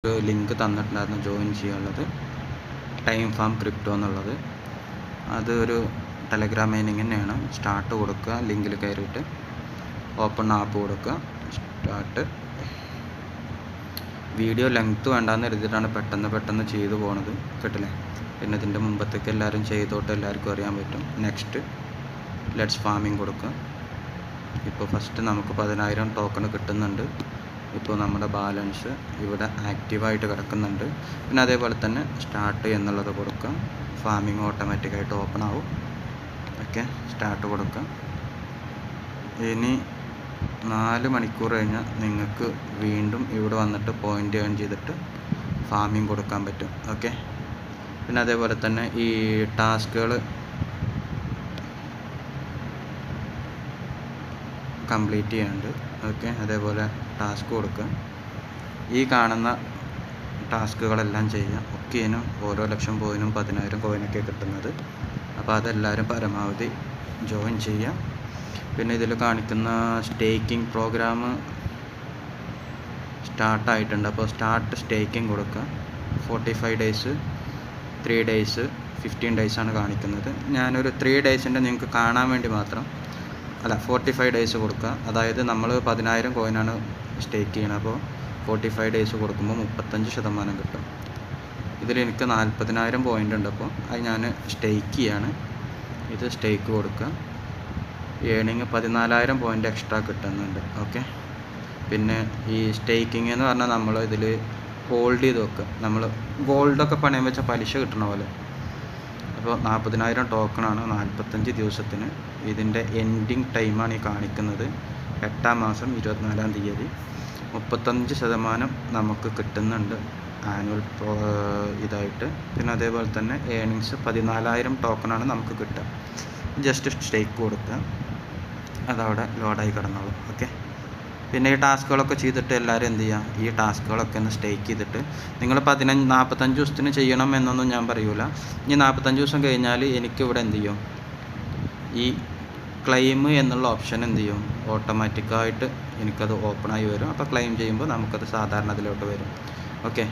ഒരു ലിങ്ക് തന്നിട്ടുണ്ടായിരുന്നു ജോയിൻ ചെയ്യാനുള്ളത്, ടൈം ഫാം ക്രിപ്റ്റോ എന്നുള്ളത്. അത് ഒരു ടെലഗ്രാം മൈനിങ് തന്നെയാണ്. സ്റ്റാർട്ട് കൊടുക്കുക, ലിങ്കിൽ കയറിയിട്ട് ഓപ്പൺ ആപ്പ് കൊടുക്കുക, സ്റ്റാർട്ട്. വീഡിയോ ലെങ്ത്ത് വേണ്ടാന്ന് കരുതിയിട്ടാണ് പെട്ടെന്ന് ചെയ്തു പോണത്, കേട്ടില്ലേ. പിന്നെ ഇതിൻ്റെ മുമ്പത്തേക്ക് എല്ലാവരും ചെയ്തോട്ട് എല്ലാവർക്കും അറിയാൻ പറ്റും. നെക്സ്റ്റ് ലെറ്റ്സ് ഫാമിംഗ് കൊടുക്കുക. ഇപ്പോൾ ഫസ്റ്റ് നമുക്ക് 10,000 ടോക്കൺ കിട്ടുന്നുണ്ട്. ഇപ്പോൾ നമ്മുടെ ബാലൻസ് ഇവിടെ ആക്റ്റീവായിട്ട് കിടക്കുന്നുണ്ട്. പിന്നെ അതേപോലെ തന്നെ സ്റ്റാർട്ട് എന്നുള്ളത് കൊടുക്കുക. ഫാമിംഗ് ഓട്ടോമാറ്റിക്കായിട്ട് ഓപ്പൺ ആവും. ഓക്കെ, സ്റ്റാർട്ട് കൊടുക്കുക. ഇനി 4 മണിക്കൂർ കഴിഞ്ഞാൽ നിങ്ങൾക്ക് വീണ്ടും ഇവിടെ വന്നിട്ട് പോയിൻ്റ് ഏൺ ചെയ്തിട്ട് ഫാമിംഗ് കൊടുക്കാൻ പറ്റും. ഓക്കെ, പിന്നെ അതേപോലെ തന്നെ ഈ ടാസ്കുകൾ കംപ്ലീറ്റ് ചെയ്യാനുണ്ട്. ഓക്കെ, അതേപോലെ ടാസ്ക് കൊടുക്കുക. ഈ കാണുന്ന ടാസ്കുകളെല്ലാം ചെയ്യുക. ഒക്കെയും ഓരോ ലക്ഷം കോയിനും 10,000 കോയിനൊക്കെ കിട്ടുന്നത്. അപ്പോൾ അതെല്ലാവരും പരമാവധി ജോയിൻ ചെയ്യുക. പിന്നെ ഇതിൽ കാണിക്കുന്ന സ്റ്റേക്കിംഗ് പ്രോഗ്രാം സ്റ്റാർട്ടായിട്ടുണ്ട്. അപ്പോൾ സ്റ്റാർട്ട് സ്റ്റേക്കിംഗ് കൊടുക്കുക. 45 ഡേയ്സ്, 3 ഡേയ്സ്, 15 ഡേയ്സാണ് കാണിക്കുന്നത്. ഞാനൊരു 3 ഡേയ്സിൻ്റെ നിങ്ങൾക്ക് കാണാൻ വേണ്ടി മാത്രം, 45 ഡേയ്സ് കൊടുക്കുക. അതായത് നമ്മൾ 10,000 കോയിനാണ് സ്റ്റേക്ക് ചെയ്യണം. അപ്പോൾ 45 ഡേയ്സ് കൊടുക്കുമ്പോൾ 35% കിട്ടും. ഇതിൽ എനിക്ക് 40,000 പോയിൻ്റ് ഉണ്ട്. അപ്പോൾ അത് ഞാൻ സ്റ്റേക്ക് ചെയ്യാണ്. ഇത് സ്റ്റേക്ക് കൊടുക്കുക. ഏണിങ് 14,000 പോയിൻ്റ് എക്സ്ട്രാ കിട്ടുന്നുണ്ട്. ഓക്കെ, പിന്നെ ഈ സ്റ്റേക്കിംഗ് എന്ന് പറഞ്ഞാൽ നമ്മൾ ഇതിൽ ഹോൾഡ് ചെയ്ത് വെക്കുക. നമ്മൾ ഗോൾഡൊക്കെ പണയം വെച്ച പലിശ കിട്ടണ പോലെ. അപ്പോൾ 40,000 ടോക്കണാണ് 45 ദിവസത്തിന്. ഇതിൻ്റെ എൻഡിങ് ടൈമാണ് ഈ കാണിക്കുന്നത്, 8-ാം മാസം 24-ാം തീയതി. 35% നമുക്ക് കിട്ടുന്നുണ്ട് ആനുവൽ ഇതായിട്ട്. പിന്നെ അതേപോലെ തന്നെ ഏണിങ്സ് 14,000 ടോക്കണാണ് നമുക്ക് കിട്ടുക. ജസ്റ്റ് സ്റ്റേക്ക് കൊടുക്കുക, അതവിടെ ലോഡായി കിടന്നോളും. ഓക്കെ, പിന്നെ ഈ ടാസ്കുകളൊക്കെ ചെയ്തിട്ട് എല്ലാവരും എന്ത് ചെയ്യുക, ഈ ടാസ്കുകളൊക്കെ ഒന്ന് സ്റ്റേക്ക് ചെയ്തിട്ട് നിങ്ങൾ 45 ദിവസത്തിന് ചെയ്യണം എന്നൊന്നും ഞാൻ പറയൂല. ഇനി 45 ദിവസം കഴിഞ്ഞാൽ എനിക്കിവിടെ എന്ത് ചെയ്യും, ഈ ക്ലെയിം എന്നുള്ള ഓപ്ഷൻ എന്ത് ചെയ്യും, ഓട്ടോമാറ്റിക്കായിട്ട് എനിക്കത് ഓപ്പണായി വരും. അപ്പോൾ ക്ലെയിം ചെയ്യുമ്പോൾ നമുക്കത് സാധാരണ അതിലോട്ട് വരും. ഓക്കെ,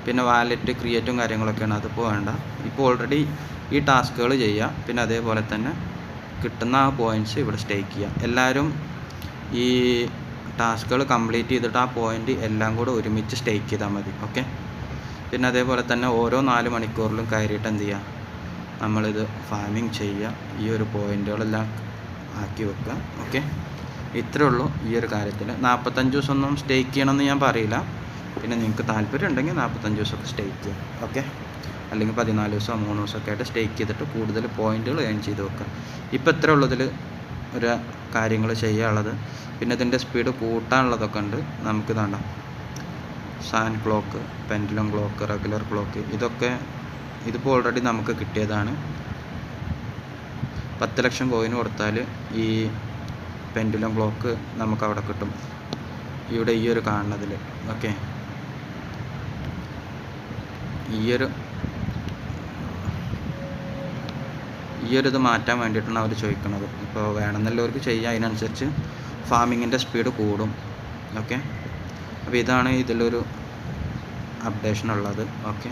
പിന്നെ വാലറ്റ് ക്രിയേറ്റും കാര്യങ്ങളൊക്കെയാണ്, അതിപ്പോൾ വേണ്ട. ഇപ്പോൾ ഓൾറെഡി ഈ ടാസ്കുകൾ ചെയ്യുക. പിന്നെ അതേപോലെ തന്നെ കിട്ടുന്ന ആ പോയിൻറ്റ്സ് ഇവിടെ സ്റ്റേക്ക് ചെയ്യുക. എല്ലാവരും ഈ ടാസ്കുകൾ കംപ്ലീറ്റ് ചെയ്തിട്ട് ആ പോയിൻ്റ് എല്ലാം കൂടെ ഒരുമിച്ച് സ്റ്റേക്ക് ചെയ്താൽ മതി. ഓക്കെ, പിന്നെ അതേപോലെ തന്നെ ഓരോ 4 മണിക്കൂറിലും കയറിയിട്ട് എന്ത് ചെയ്യുക, നമ്മളിത് ഫാമിംഗ് ചെയ്യുക. ഈ ഒരു പോയിൻ്റുകളെല്ലാം ആക്കി വെക്കുക. ഓക്കെ, ഇത്രയേ ഉള്ളൂ ഈ ഒരു കാര്യത്തിൽ. 45 ദിവസമൊന്നും സ്റ്റേക്ക് ചെയ്യണമെന്ന് ഞാൻ പറയില്ല. പിന്നെ നിങ്ങൾക്ക് താല്പര്യം ഉണ്ടെങ്കിൽ 45 ദിവസമൊക്കെ സ്റ്റേക്ക് ചെയ്യാം. ഓക്കെ, അല്ലെങ്കിൽ 14 ദിവസമോ 3 ദിവസമൊക്കെ ആയിട്ട് സ്റ്റേക്ക് ചെയ്തിട്ട് കൂടുതൽ പോയിൻ്റുകൾ ഏൺ ചെയ്ത് വെക്കുക. ഇപ്പോൾ ഇത്രയേ ഉള്ളൂ ഇതിൽ ഒരു കാര്യങ്ങൾ ചെയ്യാനുള്ളത്. പിന്നെ ഇതിൻ്റെ സ്പീഡ് കൂട്ടാനുള്ളതൊക്കെ ഉണ്ട്. നമുക്ക് വേണ്ട San clock, pendulum clock, regular clock, ഇതൊക്കെ ഇതിപ്പോൾ ഓൾറെഡി നമുക്ക് കിട്ടിയതാണ്. 10 ലക്ഷം കോയിന് കൊടുത്താൽ ഈ പെൻഡുലം ക്ലോക്ക് നമുക്ക് അവിടെ കിട്ടും, ഇവിടെ ഈ ഒരു കാണുന്നതിൽ. ഓക്കെ, ഈ ഒരു ഇത് മാറ്റാൻ വേണ്ടിയിട്ടാണ് അവർ ചോദിക്കുന്നത്. ഇപ്പോൾ വേണമെന്നുള്ളവർക്ക് ചെയ്യാം, അതിനനുസരിച്ച് ഫാമിങ്ങിൻ്റെ സ്പീഡ് കൂടും. ഓക്കെ, അപ്പോൾ ഇതാണ് ഇതിലൊരു അപ്ഡേഷൻ ഉള്ളത്. ഓക്കെ.